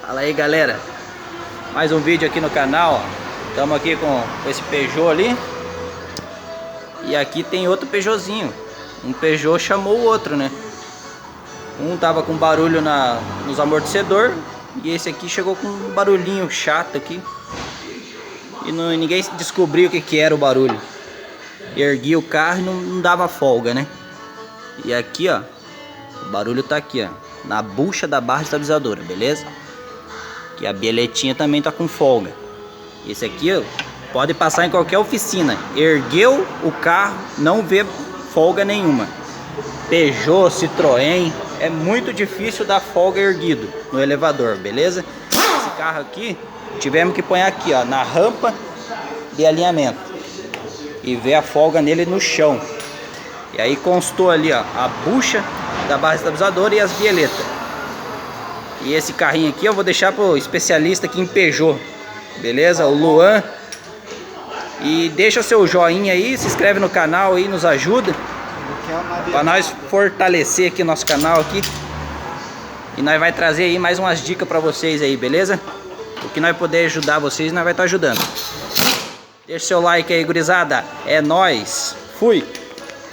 Fala aí, galera, mais um vídeo aqui no canal. Estamos aqui com esse Peugeot ali. E aqui tem outro Peugeotzinho. Um Peugeot chamou o outro, né? Um tava com barulho nos amortecedores, e esse aqui chegou com um barulhinho chato aqui. E ninguém descobriu o que era o barulho. Ergui o carro e não dava folga, né? E aqui, ó, o barulho tá aqui, ó, na bucha da barra estabilizadora, beleza? Que a bieletinha também tá com folga. Esse aqui, ó, pode passar em qualquer oficina. Ergueu o carro, não vê folga nenhuma. Peugeot, Citroën, é muito difícil dar folga erguido no elevador, beleza? Esse carro aqui, tivemos que pôr aqui, ó, na rampa de alinhamento e ver a folga nele no chão. E aí constou ali, ó, a bucha da barra estabilizadora e as bieletas. E esse carrinho aqui eu vou deixar pro especialista aqui em Peugeot, beleza? O Luan. E deixa o seu joinha aí, se inscreve no canal aí, nos ajuda para nós fortalecer aqui nosso canal aqui. E nós vai trazer aí mais umas dicas para vocês aí, beleza? O que nós puder ajudar vocês, nós vai estar ajudando. Deixa seu like aí, gurizada. É nóis. Fui.